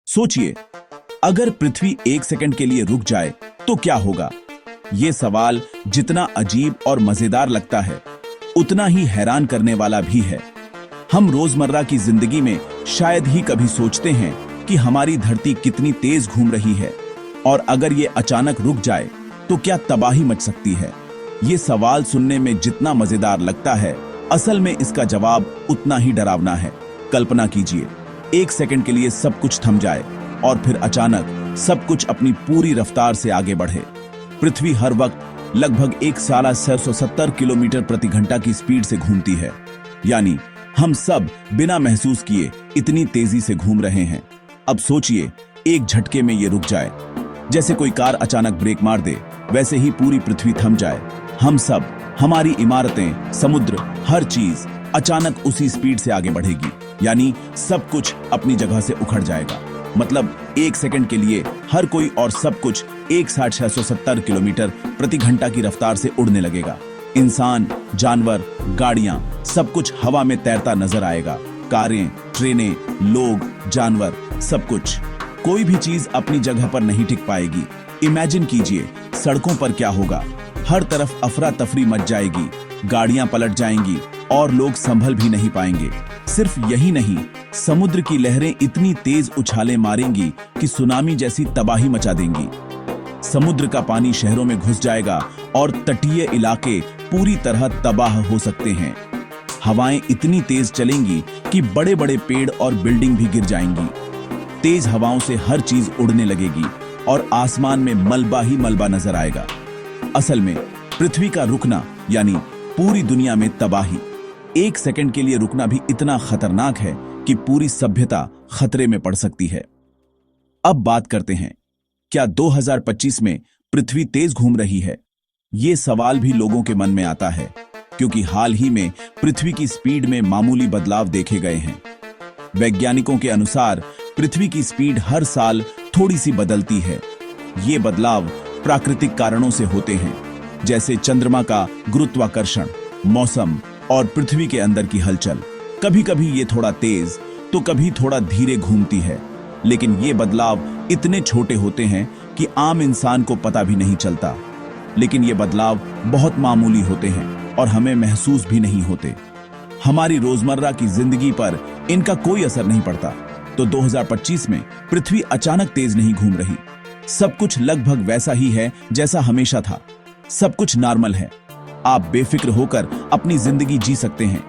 सोचिए, अगर पृथ्वी 1 सेकंड के लिए रुक जाए तो क्या होगा? ये सवाल जितना अजीब और मजेदार लगता है, उतना ही हैरान करने वाला भी है। हम रोजमर्रा की जिंदगी में शायद ही कभी सोचते हैं कि हमारी धरती कितनी तेज घूम रही है, और अगर ये अचानक रुक जाए तो क्या तबाही मच सकती है। ये सवाल सुनने में जितना मजेदार लगता है, असल में इसका जवाब उतना ही डरावना है। कल्पना कीजिए, 1 सेकंड के लिए सब कुछ थम जाए और फिर अचानक सब कुछ अपनी पूरी रफ्तार से आगे बढ़े। पृथ्वी हर वक्त लगभग 1,770 किलोमीटर प्रति घंटा की स्पीड से घूमती है, यानी हम सब बिना महसूस किए इतनी तेजी से घूम रहे हैं। अब सोचिए, एक झटके में ये रुक जाए, जैसे कोई कार अचानक ब्रेक मार दे, वैसे ही पूरी पृथ्वी थम जाए। हम सब, हमारी इमारतें, समुद्र, हर चीज अचानक उसी स्पीड से आगे बढ़ेगी, यानी सब कुछ अपनी जगह से उखड़ जाएगा। मतलब 1 सेकंड के लिए हर कोई और सब कुछ 1,670 किलोमीटर प्रति घंटा की रफ्तार से उड़ने लगेगा। इंसान, जानवर, गाड़ियां, सब कुछ हवा में तैरता नजर आएगा। कारें, ट्रेनें, लोग, जानवर, सब कुछ। कोई भी चीज अपनी जगह पर नहीं टिक पाएगी। इमेजिन कीजिए, सड़कों पर क्या होगा। हर तरफ अफरा तफरी मच जाएगी, गाड़ियां पलट जाएंगी और लोग संभल भी नहीं पाएंगे। सिर्फ यही नहीं, समुद्र की लहरें इतनी तेज उछालें मारेंगी कि सुनामी जैसी तबाही मचा देंगी। समुद्र का पानी शहरों में घुस जाएगा और तटीय इलाके पूरी तरह तबाह हो सकते हैं। हवाएं इतनी तेज चलेंगी कि बड़े बड़े पेड़ और बिल्डिंग भी गिर जाएंगी। तेज हवाओं से हर चीज उड़ने लगेगी और आसमान में मलबा ही मलबा नजर आएगा। असल में पृथ्वी का रुकना यानी पूरी दुनिया में तबाही। 1 सेकंड के लिए रुकना भी इतना खतरनाक है कि पूरी सभ्यता खतरे में पड़ सकती है। अब बात करते हैं, क्या 2025 में पृथ्वी तेज घूम रही है? ये सवाल भी लोगों के मन में आता है, क्योंकि हाल ही में पृथ्वी की स्पीड में मामूली बदलाव देखे गए हैं। वैज्ञानिकों के अनुसार पृथ्वी की स्पीड हर साल थोड़ी सी बदलती है। ये बदलाव प्राकृतिक कारणों से होते हैं, जैसे चंद्रमा का गुरुत्वाकर्षण, मौसम और पृथ्वी के अंदर की हलचल। कभी कभी ये थोड़ा तेज तो कभी थोड़ा धीरे घूमती है, लेकिन ये बदलाव इतने छोटे होते हैं कि आम इंसान को पता भी नहीं चलता। लेकिन ये बदलाव बहुत मामूली होते हैं और हमें महसूस भी नहीं होते। हमारी रोजमर्रा की जिंदगी पर इनका कोई असर नहीं पड़ता। तो 2025 में पृथ्वी अचानक तेज नहीं घूम रही। सब कुछ लगभग वैसा ही है जैसा हमेशा था। सब कुछ नॉर्मल है। आप बेफिक्र होकर अपनी जिंदगी जी सकते हैं।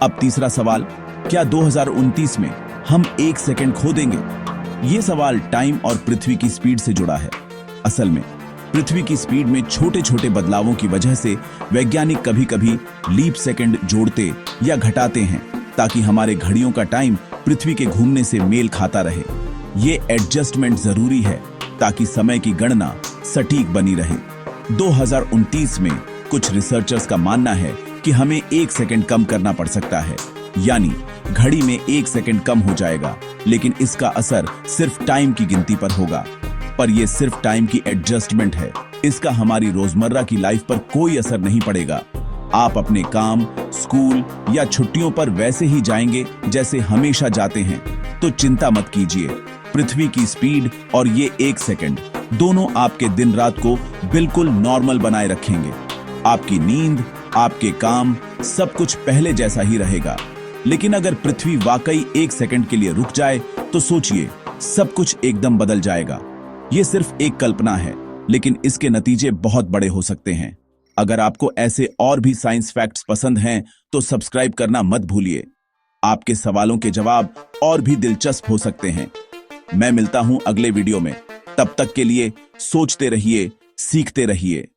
अब तीसरा सवाल, क्या 2029 में हम 1 सेकंड खो देंगे? ये सवाल टाइम और पृथ्वी की स्पीड से जुड़ा है। असल में पृथ्वी की स्पीड में छोटे छोटे बदलावों की वजह से वैज्ञानिक कभी कभी लीप सेकंड जोड़ते या घटाते हैं, ताकि हमारे घड़ियों का टाइम पृथ्वी के घूमने से मेल खाता रहे। ये एडजस्टमेंट जरूरी है ताकि समय की गणना सटीक बनी रहे। 2029 में कुछ रिसर्चर्स का मानना है कि हमें 1 सेकंड कम करना पड़ सकता है, यानी घड़ी में 1 सेकंड कम हो जाएगा। लेकिन इसका असर सिर्फ टाइम की गिनती पर होगा। पर यह सिर्फ टाइम की एडजस्टमेंट है। इसका हमारी रोजमर्रा की लाइफ पर कोई असर नहीं पड़ेगा। आप अपने काम, स्कूल या छुट्टियों पर वैसे ही जाएंगे जैसे हमेशा जाते हैं। तो चिंता मत कीजिए, पृथ्वी की स्पीड और ये 1 सेकंड दोनों आपके दिन रात को बिल्कुल नॉर्मल बनाए रखेंगे। आपकी नींद, आपके काम, सब कुछ पहले जैसा ही रहेगा। लेकिन अगर पृथ्वी वाकई 1 सेकंड के लिए रुक जाए तो सोचिए, सब कुछ एकदम बदल जाएगा। ये सिर्फ एक कल्पना है, लेकिन इसके नतीजे बहुत बड़े हो सकते हैं। अगर आपको ऐसे और भी साइंस फैक्ट्स पसंद हैं तो सब्सक्राइब करना मत भूलिए। आपके सवालों के जवाब और भी दिलचस्प हो सकते हैं। मैं मिलता हूं अगले वीडियो में। तब तक के लिए सोचते रहिए, सीखते रहिए।